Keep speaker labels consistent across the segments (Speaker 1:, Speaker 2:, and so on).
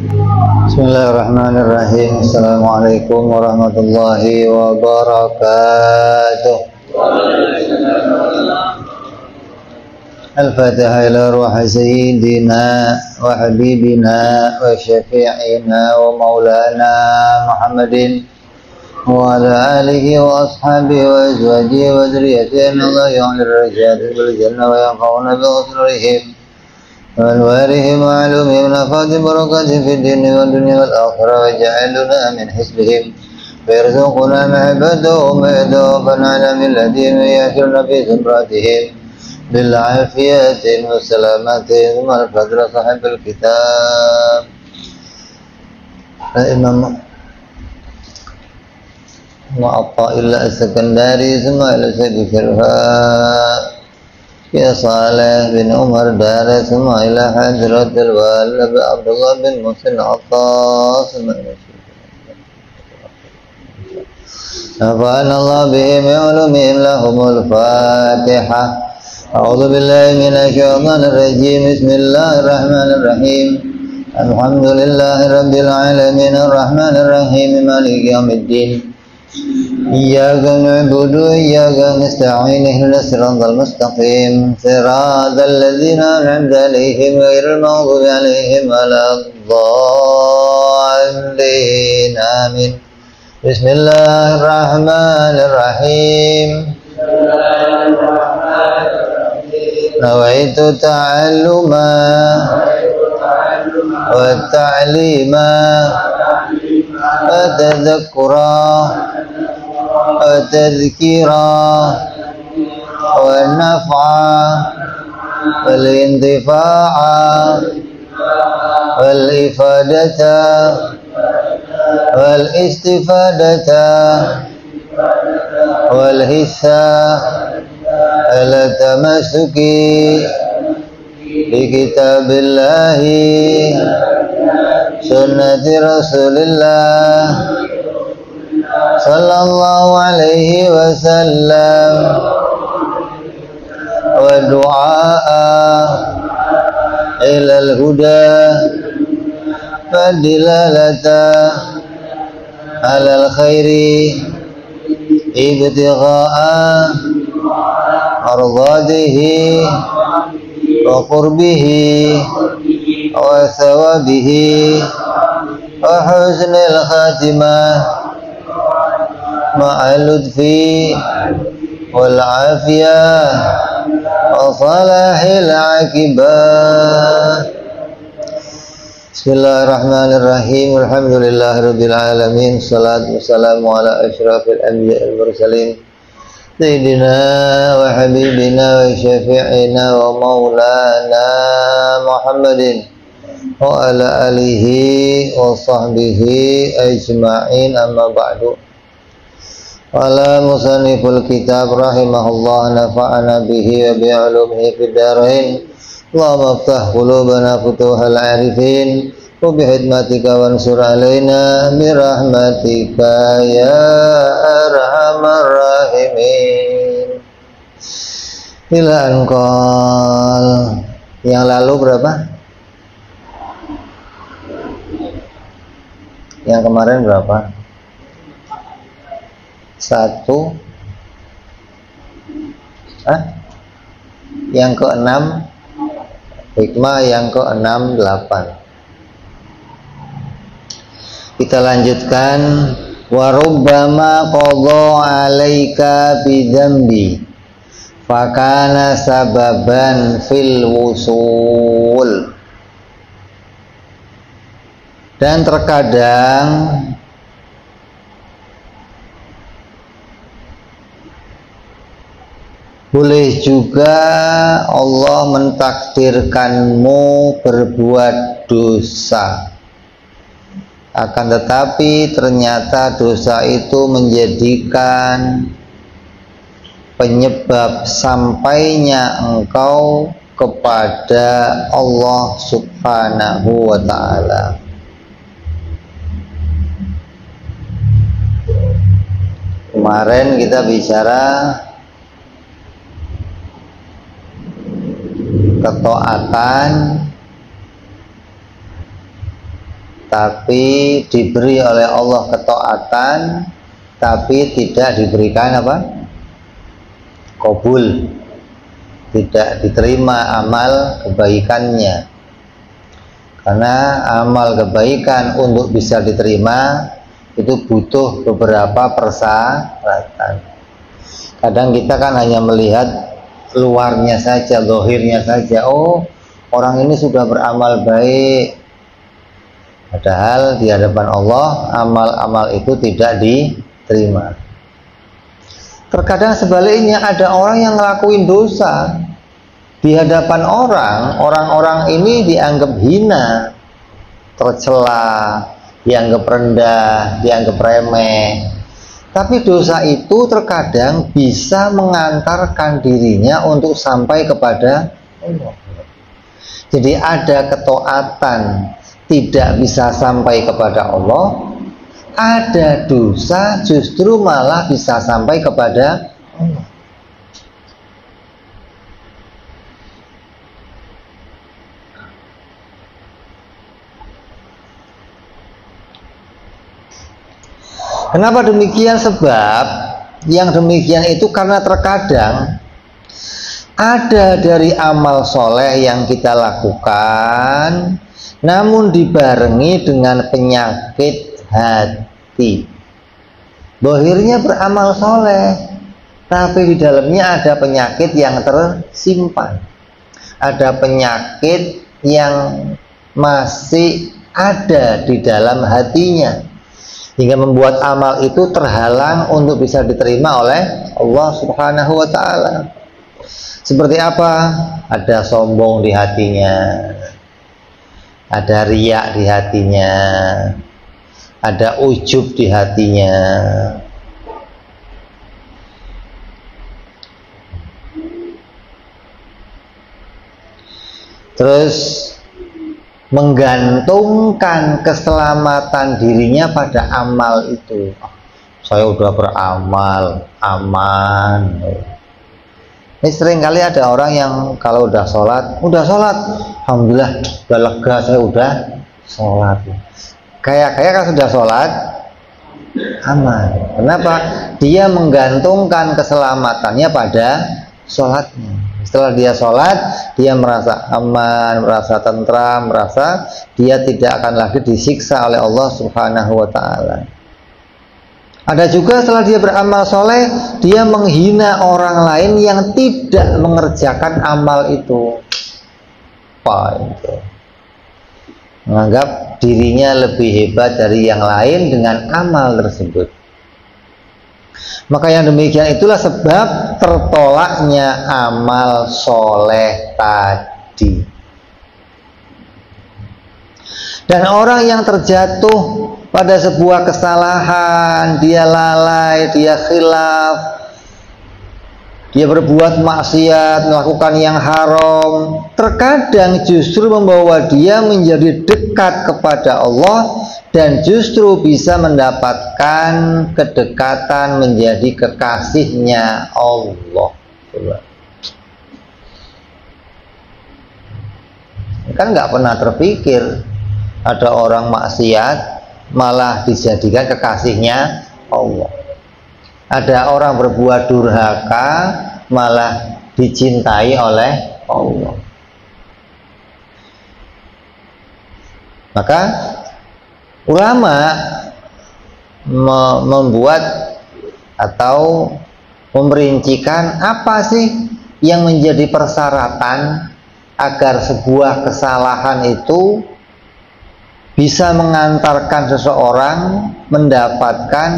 Speaker 1: Bismillahirrahmanirrahim. Assalamualaikum warahmatullahi wabarakatuh. Al-Fatihah ila ruh sayyidina wa habibina wa syafi'ina wa maulana Muhammadin wa ala alihi wa ashabihi wa azwajihi wa dzurriyyatihi Allah ya'lir rajat bil jannah wa yanfa'una bi usrihim وأنوارهم وعلومهم ونفعت بركاتهم في الدين والدنيا والآخرة وجعلنا من حزبهم ويرزقنا محبتهم ويتوفنا على ملتهم ويحشرنا في زمرتهم بالعافية والسلامة ثم الفضل صاحب الكتاب الإمام معطى إلا السكندري ثم إلى سيد الشرفاء يا صالح بن عمر دار ثم إلى حضرة الوالد عبد الله بن محسن عطاس نفعنا الله بهم وعلومهم لهم الفاتحة أعوذ بالله من الشيطان الرجيم بسم الله الرحمن الرحيم الحمد لله رب العالمين الرحمن الرحيم مالك يوم الدين إياك نعبد وإياك نستعين اهدنا الصراط المستقيم صراط الذين أنعمت عليهم غير المغضوب عليهم ولا الضالين آمين بسم الله الرحمن الرحيم نويت تعلما والتعليما وتذكرا وتذكيرا والنفعا والانتفاعا والإفادة والاستفادة والحثا على التمسك بكتاب الله سنة رسول الله صلى الله عليه وسلم ودعاء إلى الهدى فالدلالة على الخير ابتغاء مرضاته وقربه وثوابه وحسن الخاتمة مع اللطف والعافية وصلاح العاقبة Bismillahirrahmanirrahim. Alhamdulillahirabbil alamin. Shalatu wassalamu ala asyrafil anbiya'il mursalin sayyidina wa habibina wa syafi'ina wa maulana Muhammadin wa ala alihi wa sahbihi ajma'in, amma ba'du. Ala musanniful kitab rahimahullah, nafa'ana bihi wa bi'ulumihi fid dharain. Allahumma aftah qulubana futuhal arifin wa bihidmatika wansur alaina birahmatika ya arhamar rahimin. Ila anqal. Yang lalu berapa? Yang kemarin berapa? 1. Yang ke-6 hikmah, yang ke-68. Kita lanjutkan. Wa rubbama qadha 'alaika bidzambi fakana sababan fil wusul. Dan terkadang boleh juga Allah mentakdirkanmu berbuat dosa, akan tetapi ternyata dosa itu menjadikan penyebab sampainya engkau kepada Allah Subhanahu wa ta'ala. Kemarin kita bicara ketaatan tapi diberi oleh Allah ketaatan, tapi tidak diberikan apa? Qabul, tidak diterima amal kebaikannya. Karena amal kebaikan untuk bisa diterima itu butuh beberapa persyaratan. Kadang kita kan hanya melihat luarnya saja, zahirnya saja. Oh, orang ini sudah beramal baik. Padahal di hadapan Allah amal-amal itu tidak diterima. Terkadang sebaliknya ada orang yang ngelakuin dosa di hadapan orang-orang ini dianggap hina, tercela, dianggap rendah, dianggap remeh. Tapi dosa itu terkadang bisa mengantarkan dirinya untuk sampai kepada Allah. Jadi ada ketaatan tidak bisa sampai kepada Allah, ada dosa justru malah bisa sampai kepada Allah. Kenapa demikian? Sebab yang demikian itu karena terkadang ada dari amal soleh yang kita lakukan namun dibarengi dengan penyakit hati. Zahirnya beramal soleh, tapi di dalamnya ada penyakit yang tersimpan, ada penyakit yang masih ada di dalam hatinya, hingga membuat amal itu terhalang untuk bisa diterima oleh Allah Subhanahu wa Ta'ala. Seperti apa? Ada sombong di hatinya, ada riak di hatinya, ada ujub di hatinya, terus menggantungkan keselamatan dirinya pada amal itu. Saya udah beramal, aman. Ini sering kali ada orang yang kalau udah sholat, alhamdulillah, udah lega, saya udah sholat. Kayak kan sudah sholat, aman. Kenapa? Dia menggantungkan keselamatannya pada sholatnya. Setelah dia sholat, dia merasa aman, merasa tentram, merasa dia tidak akan lagi disiksa oleh Allah Subhanahu wa Ta'ala. Ada juga setelah dia beramal soleh, dia menghina orang lain yang tidak mengerjakan amal itu. Apa itu? Menganggap dirinya lebih hebat dari yang lain dengan amal tersebut. Maka yang demikian itulah sebab tertolaknya amal soleh tadi. Dan orang yang terjatuh pada sebuah kesalahan, dia lalai, dia khilaf, dia berbuat maksiat, melakukan yang haram, terkadang justru membawa dia menjadi dekat kepada Allah dan justru bisa mendapatkan kedekatan menjadi kekasihnya Allah. Kan nggak pernah terpikir ada orang maksiat malah dijadikan kekasihnya Allah. Ada orang berbuat durhaka malah dicintai oleh Allah. Maka ulama membuat atau memerincikan apa sih yang menjadi persyaratan agar sebuah kesalahan itu bisa mengantarkan seseorang mendapatkan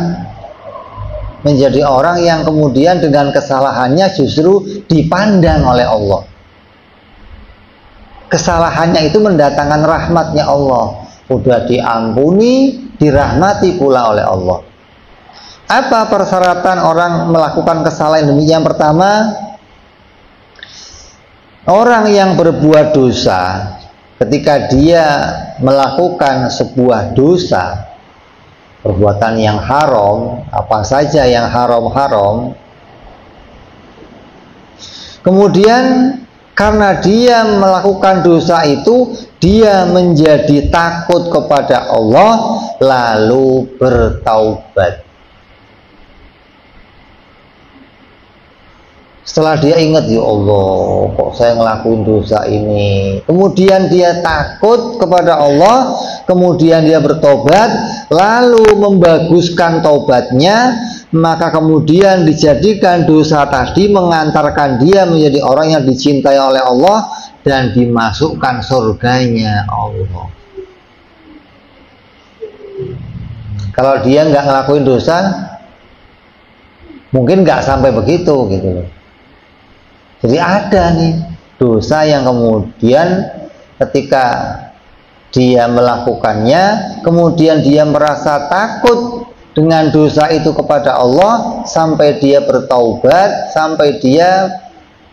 Speaker 1: menjadi orang yang kemudian dengan kesalahannya justru dipandang oleh Allah. Kesalahannya itu mendatangkan rahmatnya Allah. Udah diampuni, dirahmati pula oleh Allah. Apa persyaratan orang melakukan kesalahan demikian? Yang pertama, orang yang berbuat dosa, ketika dia melakukan sebuah dosa, perbuatan yang haram, apa saja yang haram-haram, kemudian Karena dia melakukan dosa itu, dia menjadi takut kepada Allah lalu bertaubat. Setelah dia ingat, ya Allah, kok saya ngelakuin dosa ini. Kemudian dia takut kepada Allah, kemudian dia bertobat, lalu membaguskan taubatnya, maka kemudian dijadikan dosa tadi mengantarkan dia menjadi orang yang dicintai oleh Allah dan dimasukkan surganya Allah. Kalau dia nggak ngelakuin dosa, mungkin nggak sampai begitu gitu loh. Jadi ada nih dosa yang kemudian ketika dia melakukannya, kemudian dia merasa takut dengan dosa itu kepada Allah sampai dia bertaubat, sampai dia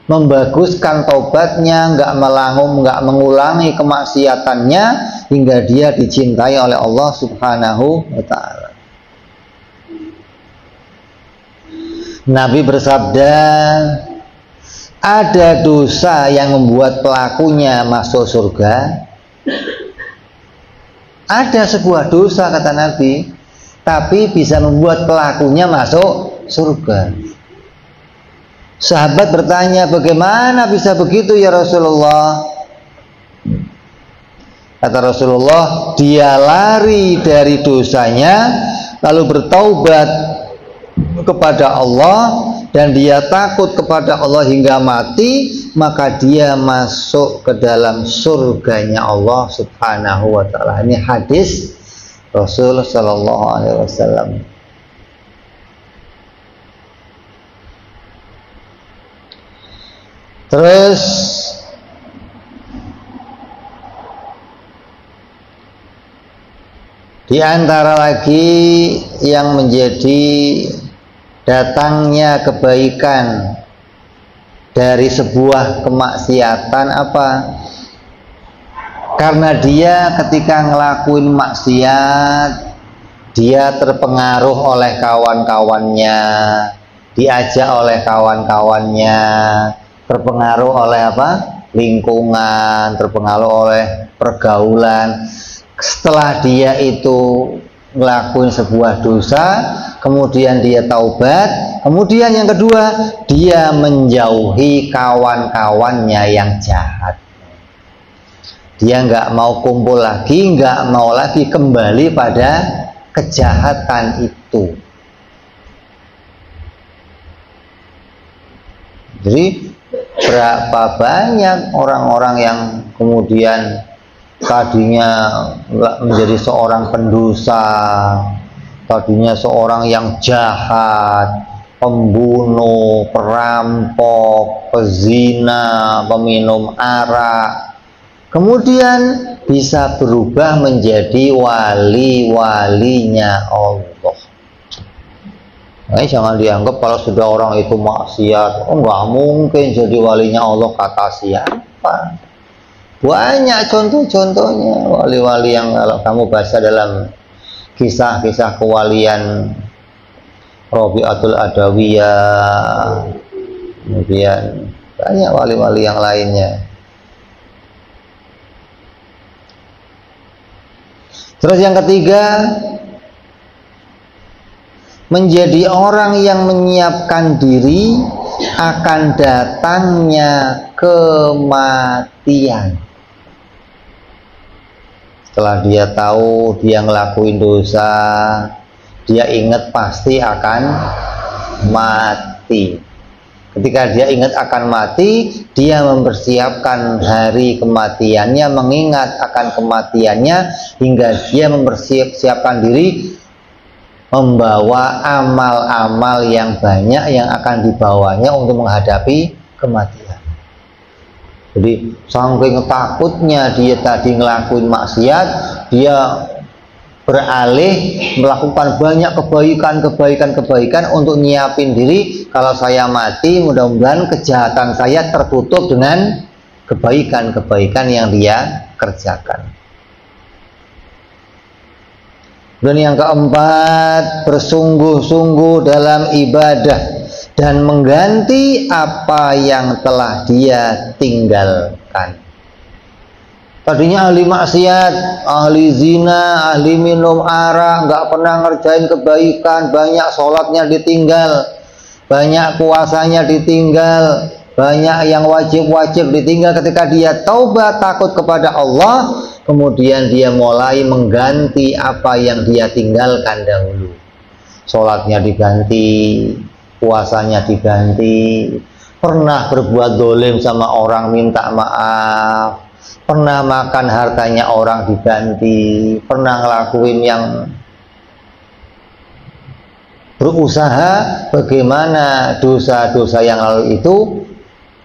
Speaker 1: membaguskan taubatnya, nggak mengulangi kemaksiatannya hingga dia dicintai oleh Allah Subhanahu wa Ta'ala. Nabi bersabda, ada dosa yang membuat pelakunya masuk surga. Ada sebuah dosa, kata Nabi, tapi bisa membuat pelakunya masuk surga. Sahabat bertanya, bagaimana bisa begitu ya Rasulullah? Kata Rasulullah, dia lari dari dosanya lalu bertaubat kepada Allah dan dia takut kepada Allah hingga mati, maka dia masuk ke dalam surganya Allah Subhanahu wa Ta'ala. Ini hadis Rasul Sallallahu Alaihi Wasallam. Terus di antara lagi yang menjadi datangnya kebaikan dari sebuah kemaksiatan apa? Karena dia ketika ngelakuin maksiat, dia terpengaruh oleh kawan-kawannya, diajak oleh kawan-kawannya, terpengaruh oleh apa? Lingkungan, terpengaruh oleh pergaulan. Setelah dia itu ngelakuin sebuah dosa, kemudian dia taubat, kemudian yang kedua, dia menjauhi kawan-kawannya yang jahat. Dia nggak mau kumpul lagi, nggak mau lagi kembali pada kejahatan itu. Jadi berapa banyak orang-orang yang kemudian tadinya menjadi seorang pendosa, tadinya seorang yang jahat, pembunuh, perampok, pezina, peminum arak, kemudian bisa berubah menjadi wali-walinya Allah. Nah, jangan dianggap kalau sudah orang itu maksiat, oh nggak mungkin jadi walinya Allah, kata siapa? Banyak contoh-contohnya wali-wali yang kalau kamu baca dalam kisah-kisah kewalian Rabi'atul Adawiyah, kemudian banyak wali-wali yang lainnya. Terus yang ketiga, menjadi orang yang menyiapkan diri akan datangnya kematian. Setelah dia tahu dia ngelakuin dosa, dia ingat pasti akan mati. Ketika dia ingat akan mati, dia mempersiapkan hari kematiannya, mengingat akan kematiannya, hingga dia mempersiapkan diri membawa amal-amal yang banyak yang akan dibawanya untuk menghadapi kematian. Jadi saking takutnya dia tadi ngelakuin maksiat, dia beralih melakukan banyak kebaikan untuk nyiapin diri, kalau saya mati mudah-mudahan kejahatan saya tertutup dengan kebaikan-kebaikan yang dia kerjakan. Dan yang keempat, bersungguh-sungguh dalam ibadah, dan mengganti apa yang telah dia tinggalkan. Tadinya ahli maksiat, ahli zina, ahli minum arak, nggak pernah ngerjain kebaikan, banyak sholatnya ditinggal, banyak puasanya ditinggal, banyak yang wajib-wajib ditinggal. Ketika dia taubat takut kepada Allah, kemudian dia mulai mengganti apa yang dia tinggalkan dahulu. Sholatnya diganti, puasanya diganti, pernah berbuat dolim sama orang minta maaf, pernah makan hartanya orang diganti, pernah ngelakuin yang berusaha bagaimana dosa-dosa yang lalu itu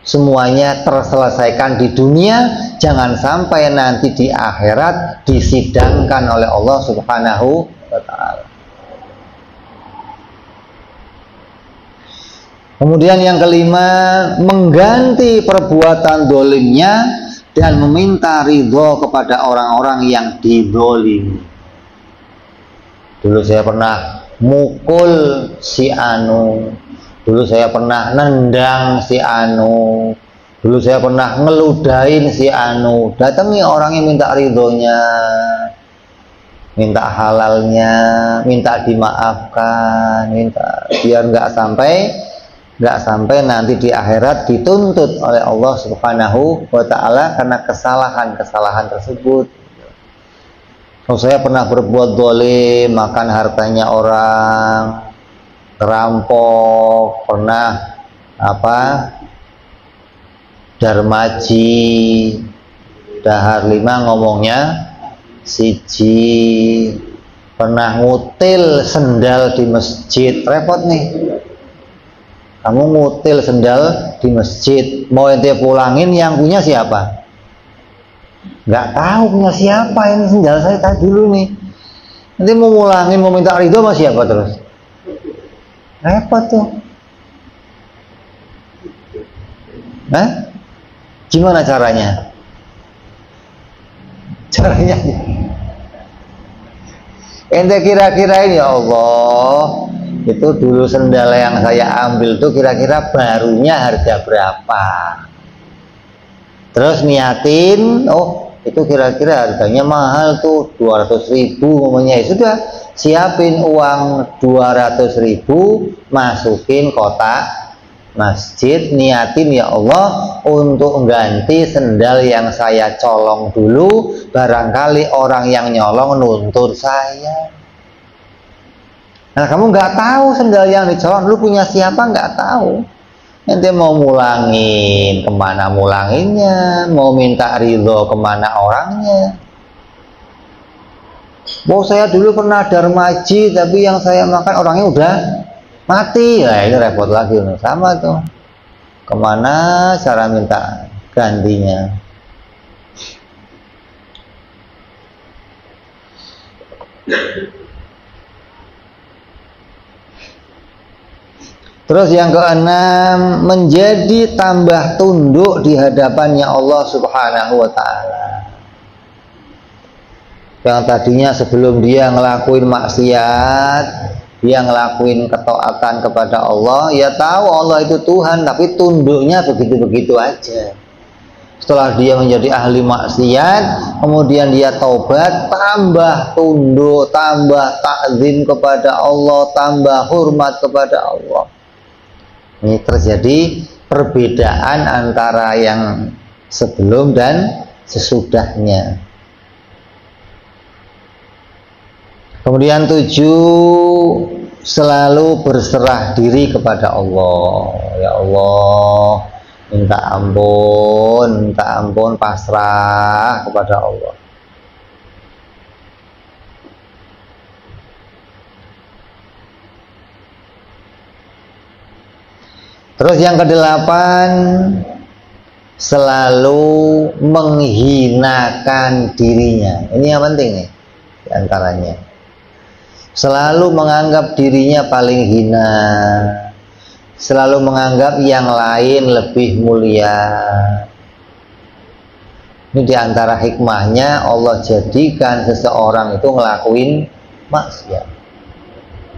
Speaker 1: semuanya terselesaikan di dunia, jangan sampai nanti di akhirat disidangkan oleh Allah Subhanahu wa ta'ala. Kemudian yang kelima, mengganti perbuatan dolimnya dan meminta ridho kepada orang-orang yang didolimi. Dulu saya pernah mukul si anu, dulu saya pernah nendang si anu, dulu saya pernah ngeludahin si anu. Datangi orang yang minta ridhonya, minta halalnya, minta dimaafkan, minta biar nggak sampai nanti di akhirat dituntut oleh Allah Subhanahu wa ta'ala karena kesalahan-kesalahan tersebut. Kalau saya pernah berbuat dolim, makan hartanya orang, terampok, pernah darmaji, dahar 5 ngomongnya siji, pernah ngutil sendal di masjid. Repot nih, kamu ngutil sendal di masjid, mau ente pulangin, yang punya siapa? Nggak tahu punya siapa, ini sendal saya tadi dulu nih. Nanti mau pulangin, mau minta ridho sama siapa terus? Repot tuh. Gimana caranya? Ente kira-kirain, ya Allah, itu dulu sendal yang saya ambil tuh kira-kira barunya harga berapa? Terus niatin, oh itu kira-kira harganya mahal tuh 200.000 umumnya. Ya sudah, siapin uang 200.000, masukin kotak masjid, niatin, ya Allah, untuk ganti sendal yang saya colong dulu, barangkali orang yang nyolong nuntut saya. Nah, kamu nggak tahu sendal yang dicolong lu punya siapa, nggak tahu. Nanti mau mulangin, kemana mulanginnya, mau minta ridho kemana orangnya. Oh, saya dulu pernah darmaji, tapi yang saya makan orangnya udah mati. Ya ini repot lagi, sama tuh. Kemana cara minta gantinya? Terus yang keenam, menjadi tambah tunduk di hadapannya Allah Subhanahu wa ta'ala. Yang tadinya sebelum dia ngelakuin maksiat, dia ngelakuin ketaatan kepada Allah, ya tahu Allah itu Tuhan, tapi tunduknya begitu-begitu aja. Setelah dia menjadi ahli maksiat, kemudian dia taubat, tambah tunduk, tambah takzim kepada Allah, tambah hormat kepada Allah. Ini terjadi perbedaan antara yang sebelum dan sesudahnya. Kemudian 7, selalu berserah diri kepada Allah. Ya Allah, minta ampun, pasrah kepada Allah. Terus yang ke-8, selalu menghinakan dirinya. Ini yang penting nih diantaranya. Selalu menganggap dirinya paling hina, selalu menganggap yang lain lebih mulia. Ini diantara hikmahnya Allah jadikan seseorang itu ngelakuin maksiat.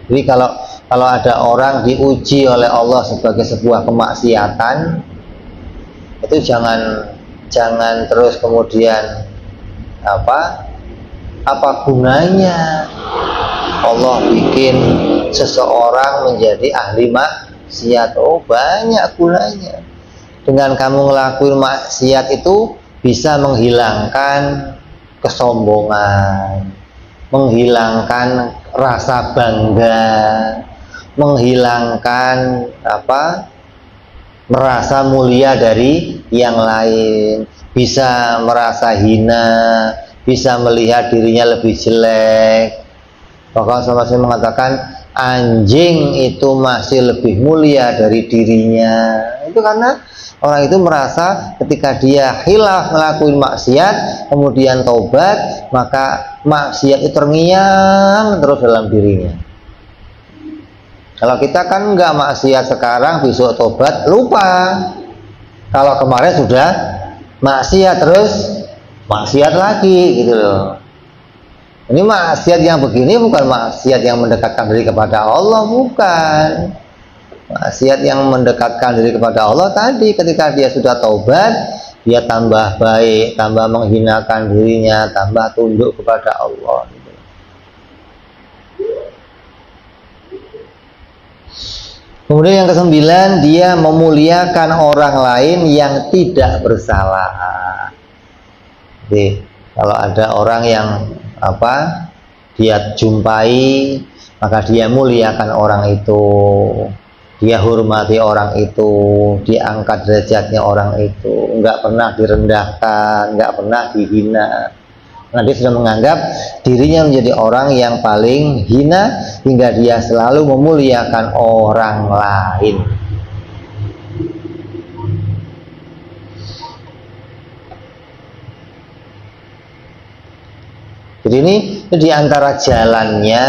Speaker 1: Jadi kalau kalau ada orang diuji oleh Allah sebagai sebuah kemaksiatan, itu jangan terus kemudian apa gunanya Allah bikin seseorang menjadi ahli maksiat? Oh, banyak gunanya. Dengan kamu ngelakuin maksiat itu bisa menghilangkan kesombongan, menghilangkan rasa bangga, menghilangkan merasa mulia dari yang lain, bisa merasa hina, bisa melihat dirinya lebih jelek. Bahkan saya mengatakan anjing itu masih lebih mulia dari dirinya. Itu karena orang itu merasa ketika dia hilaf ngelakuin maksiat, kemudian taubat, maka maksiat itu terngiang terus dalam dirinya. Kalau kita kan nggak maksiat sekarang, besok tobat, lupa. Kalau kemarin sudah maksiat terus maksiat lagi, gitu loh. Ini maksiat yang begini bukan maksiat yang mendekatkan diri kepada Allah, bukan. Maksiat yang mendekatkan diri kepada Allah tadi ketika dia sudah taubat, dia tambah baik, tambah menghinakan dirinya, tambah tunduk kepada Allah. Kemudian yang ke-9, dia memuliakan orang lain yang tidak bersalah. Jadi, kalau ada orang yang dia jumpai, maka dia muliakan orang itu, dia hormati orang itu, diangkat derajatnya orang itu, nggak pernah direndahkan, nggak pernah dihina. Nah, dia sudah menganggap dirinya menjadi orang yang paling hina, hingga dia selalu memuliakan orang lain. Jadi ini di antara jalannya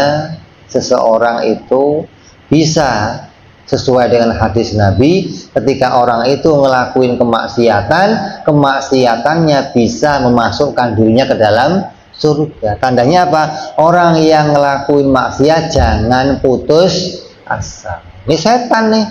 Speaker 1: seseorang itu bisa sesuai dengan hadis Nabi, ketika orang itu ngelakuin kemaksiatannya bisa memasukkan dirinya ke dalam surga. Tandanya apa? Orang yang ngelakuin maksiat jangan putus asa. Ini setan nih.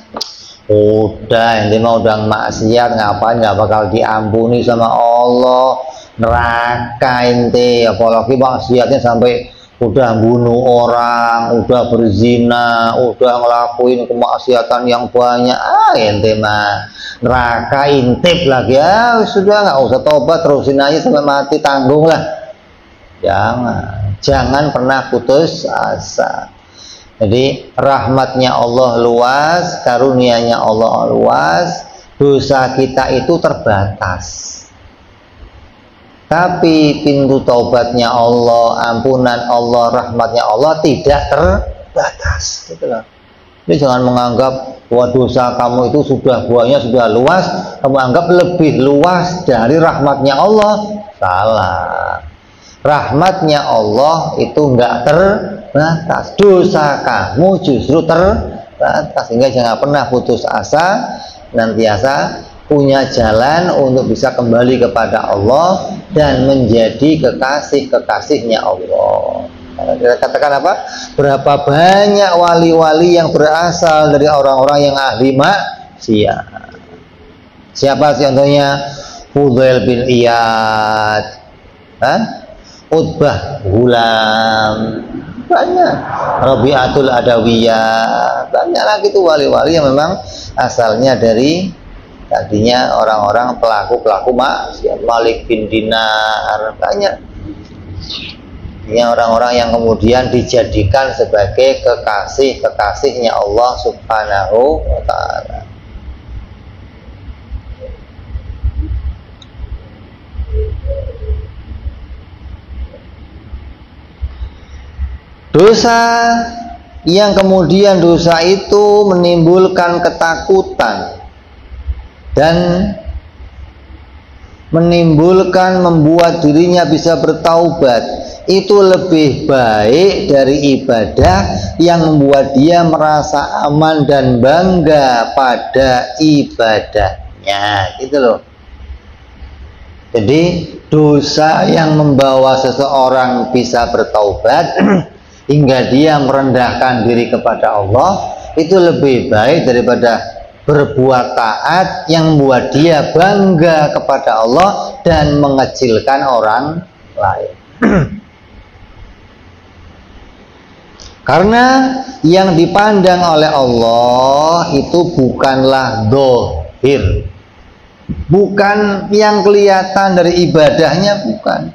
Speaker 1: Udah, ini mau udah maksiat, ngapain nggak bakal diampuni sama Allah. Neraka ente, apalagi maksiatnya sampai udah bunuh orang, udah berzina, udah ngelakuin kemaksiatan yang banyak, ente mah neraka intip lagi. Ya sudah, nggak usah tobat, terusin aja sampai mati, tanggung lah. Jangan pernah putus asa. Jadi rahmatnya Allah luas, karunia-Nya Allah luas, dosa kita itu terbatas. Tapi pintu taubatnya Allah, ampunan Allah, rahmatnya Allah tidak terbatas. Gitu loh. Jadi jangan menganggap bahwa dosa kamu itu sudah buahnya sudah luas, kamu anggap lebih luas dari rahmatnya Allah. Salah. Rahmatnya Allah itu enggak terbatas. Dosa kamu justru terbatas. Sehingga jangan pernah putus asa, nantiasa punya jalan untuk bisa kembali kepada Allah dan menjadi kekasih-kekasihnya Allah. Kita katakan apa? Berapa banyak wali-wali yang berasal dari orang-orang yang ahli maksiat. Siapa sih contohnya? Fudail bin Iyad, Utbah Hulam, banyak. Rabi'atul Adawiyah, banyak lagi tuh wali-wali yang memang asalnya dari tadinya orang-orang pelaku maksiat. Malik bin Dinar, banyak. Ini orang-orang yang kemudian dijadikan sebagai kekasih-kekasihnya Allah Subhanahu wa ta'ala. Dosa yang kemudian dosa itu menimbulkan ketakutan dan membuat dirinya bisa bertaubat, itu lebih baik dari ibadah yang membuat dia merasa aman dan bangga pada ibadahnya, gitu loh. Jadi dosa yang membawa seseorang bisa bertaubat hingga dia merendahkan diri kepada Allah, itu lebih baik daripada berbuat taat yang membuat dia bangga kepada Allah dan mengecilkan orang lain. Karena yang dipandang oleh Allah itu bukanlah dohir, bukan yang kelihatan dari ibadahnya, bukan.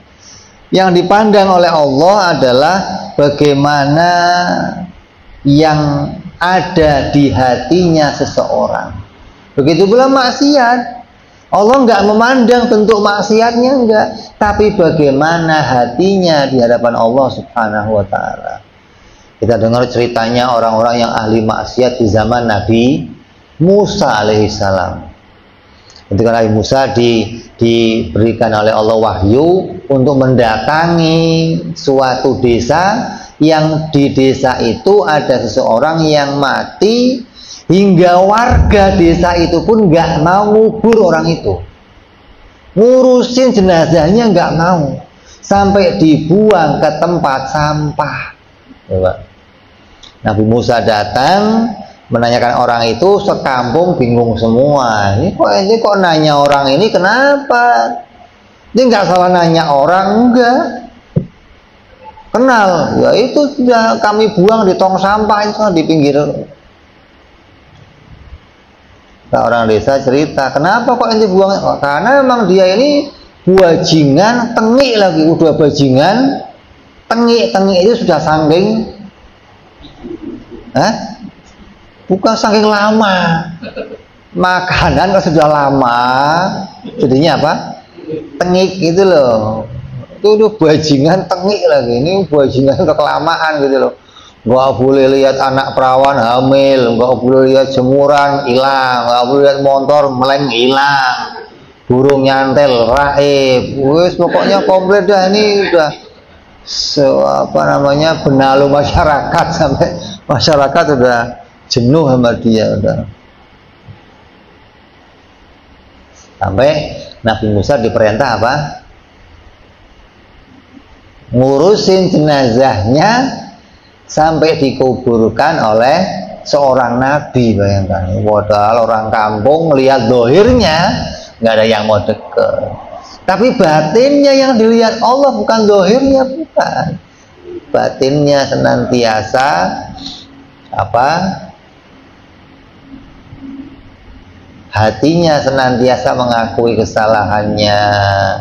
Speaker 1: Yang dipandang oleh Allah adalah bagaimana yang ada di hatinya seseorang. Begitu pula maksiat, Allah nggak memandang bentuk maksiatnya, enggak, tapi bagaimana hatinya di hadapan Allah Subhanahu wa Ta'ala. Kita dengar ceritanya orang-orang yang ahli maksiat di zaman Nabi Musa alaihissalam. Ketika Nabi Musa diberikan oleh Allah wahyu untuk mendatangi suatu desa, yang di desa itu ada seseorang yang mati, hingga warga desa itu pun nggak mau ngubur orang itu, ngurusin jenazahnya nggak mau, sampai dibuang ke tempat sampah. Coba. Nabi Musa datang menanyakan orang itu, sekampung bingung semua. Ini kok nanya orang ini kenapa? Dia nggak salah nanya orang, enggak. Kenal, ya itu sudah kami buang di tong sampah itu di pinggir. Nah, orang desa cerita, kenapa kok ente buang? Oh, karena memang dia ini bajingan, tengik lagi, udah bajingan, tengik itu sudah saking, bukan saking lama, makanan kalau sudah lama, jadinya apa? Tengik gitu loh. Itu udah bajingan tengik lagi, ini bajingan kelamaan gitu loh. Nggak boleh lihat anak perawan hamil, nggak boleh lihat jemuran hilang, nggak boleh lihat motor meleng hilang, burung nyantel raib, wes pokoknya komplit dah. Ini udah benalu masyarakat, sampai masyarakat udah jenuh sama dia udah. Sampai Nabi Musa diperintah apa? Ngurusin jenazahnya sampai dikuburkan oleh seorang nabi. Bayangkan, padahal orang kampung lihat dohirnya nggak ada yang mau deket, tapi batinnya yang dilihat Allah, bukan dohirnya, bukan. Batinnya senantiasa hatinya senantiasa mengakui kesalahannya,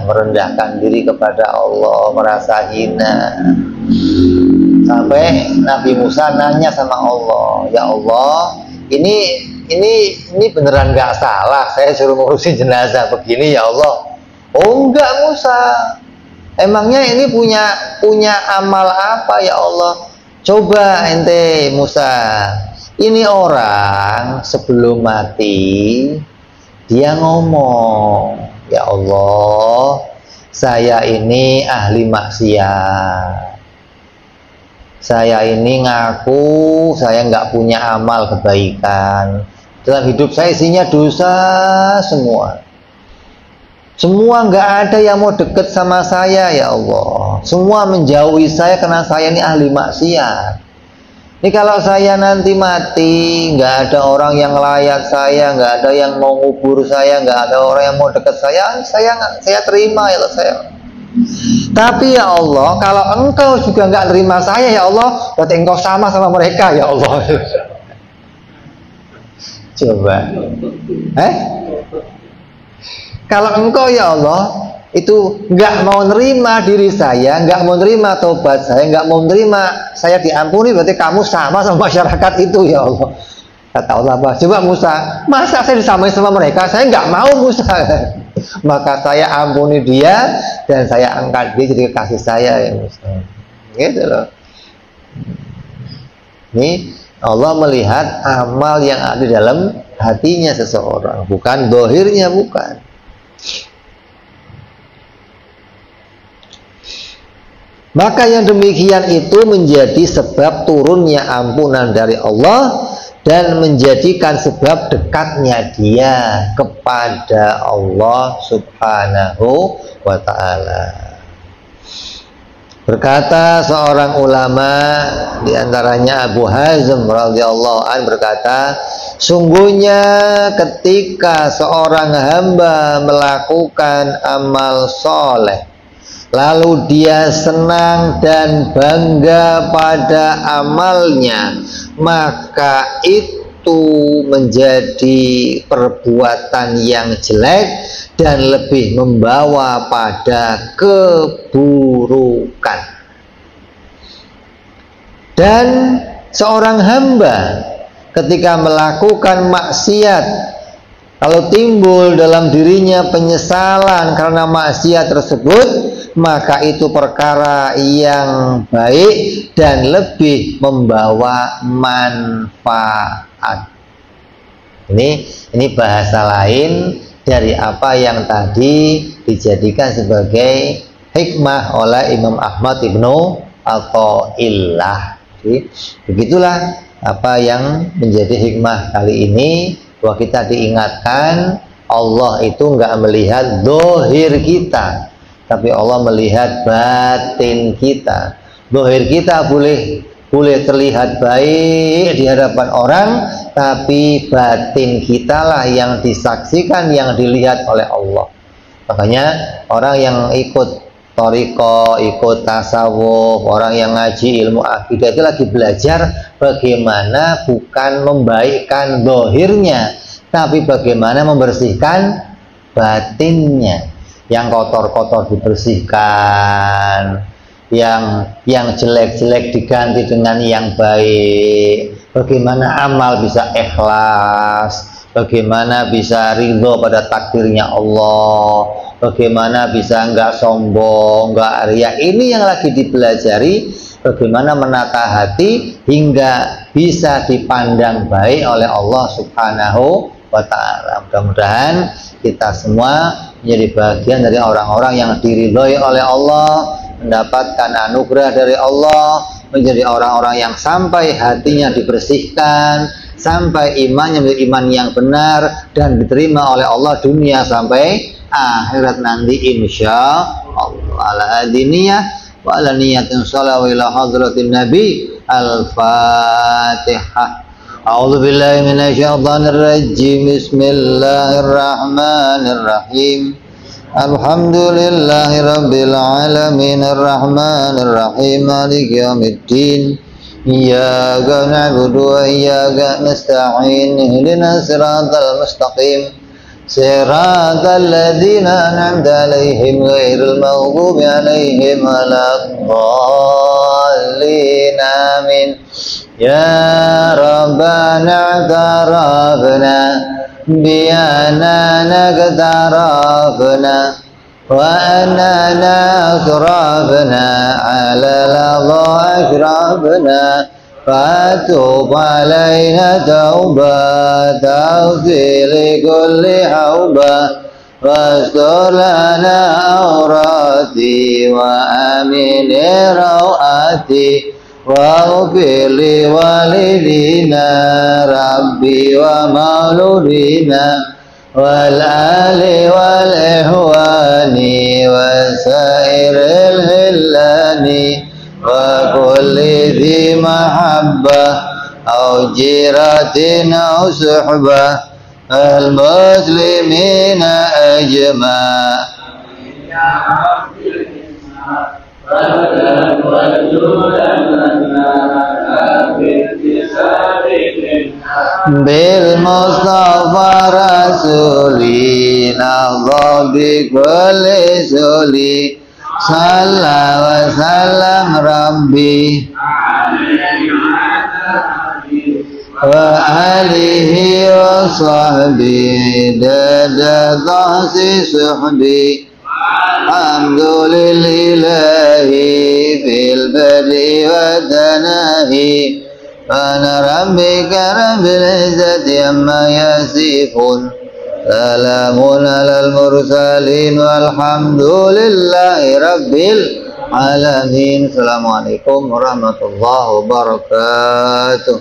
Speaker 1: merendahkan diri kepada Allah, merasa hina. Sampai Nabi Musa nanya sama Allah, ya Allah, ini beneran nggak salah saya suruh ngurusin jenazah begini ya Allah? Oh enggak Musa, emangnya ini punya amal apa ya Allah? Coba ente Musa, ini orang sebelum mati dia ngomong, ya Allah, saya ini ahli maksiat, saya ini ngaku saya nggak punya amal kebaikan, dalam hidup saya isinya dosa semua nggak ada yang mau deket sama saya ya Allah, semua menjauhi saya karena saya ini ahli maksiat. Ini kalau saya nanti mati, nggak ada orang yang layak saya, nggak ada yang mau ngubur saya, nggak ada orang yang mau dekat saya terima ya Allah saya. Tapi ya Allah, kalau engkau juga nggak terima saya ya Allah, berarti engkau sama mereka ya Allah. Coba, kalau engkau ya Allah itu nggak mau nerima diri saya, nggak mau nerima tobat saya, nggak mau nerima saya diampuni, berarti kamu sama masyarakat itu ya Allah. Kata Allah apa? Coba Musa, masa saya disamai sama mereka? Saya nggak mau Musa. Maka saya ampuni dia dan saya angkat dia jadi kekasih saya ya Musa. Gitu loh. Ini Allah melihat amal yang ada di dalam hatinya seseorang, bukan dohirnya, bukan. Maka yang demikian itu menjadi sebab turunnya ampunan dari Allah dan menjadikan sebab dekatnya dia kepada Allah Subhanahu wa Ta'ala. Berkata seorang ulama, diantaranya Abu Hazm radhiyallahu an berkata, sungguhnya ketika seorang hamba melakukan amal soleh, lalu dia senang dan bangga pada amalnya, maka itu menjadi perbuatan yang jelek dan lebih membawa pada keburukan. Dan seorang hamba ketika melakukan maksiat, kalau timbul dalam dirinya penyesalan karena maksiat tersebut, maka itu perkara yang baik dan lebih membawa manfaat. Ini bahasa lain dari apa yang tadi dijadikan sebagai hikmah oleh Imam Ahmad Ibnu Athaillah. Jadi, begitulah apa yang menjadi hikmah kali ini, bahwa kita diingatkan Allah itu nggak melihat dohir kita, tapi Allah melihat batin kita. Dohir kita boleh terlihat baik di hadapan orang, tapi batin kitalah yang disaksikan, yang dilihat oleh Allah. Makanya orang yang ikut thariqah, ikut tasawuf, orang yang ngaji ilmu akidah itu lagi belajar bagaimana bukan membaikkan dohirnya, tapi bagaimana membersihkan batinnya. Yang kotor-kotor dibersihkan, yang jelek-jelek diganti dengan yang baik. Bagaimana amal bisa ikhlas, bagaimana bisa ridho pada takdirnya Allah, bagaimana bisa enggak sombong, enggak riya. Ini yang lagi dipelajari, bagaimana menata hati hingga bisa dipandang baik oleh Allah Subhanahu wa ta'ala. Mudah-mudahan kita semua menjadi bagian dari orang-orang yang diridhoi oleh Allah, mendapatkan anugerah dari Allah, menjadi orang-orang yang sampai hatinya dibersihkan, sampai imannya menjadi iman yang benar dan diterima oleh Allah dunia sampai akhirat nanti insya Allah. Ala adiniyah wa ala niyatin sholawat ila hadratin nabi. Al-Fatihah. A'udzu billahi minasyaitonir rajim. Bismillahirrahmanirrahim. Alhamdulillahi rabbil alamin arrahmanir rahim maliki yaumiddin. Iyyaka na'budu wa iyyaka nasta'in. Ihdinas siratal mustaqim. Siratal ladzina an'amta 'alaihim ghairil maghdubi 'alaihim waladdallin. Amin. Ya Rabbana i'tarafna بأننا اقترفنا وأننا أسرفنا على لظى أشرفنا فتوب علينا توبة تغفر لكل حوبة واستر لنا عوراتي وآمن روآتي واغفر لوالدينا ربي ومولودينا والآل والإخوان وسائر الهلان وكل ذي محبة أو جيرة أو صحبة المسلمين أجمع. بالمصطفى رسولي نهضى بكل سولي صلى وسلم ربي وآله وصحبه داد ضعس صحبي الحمد لله في البدء والتناهي سبحان ربك رب العزة عما يصفون سلام على المرسلين والحمد لله رب العالمين. Assalamualaikum warahmatullahi wabarakatuh.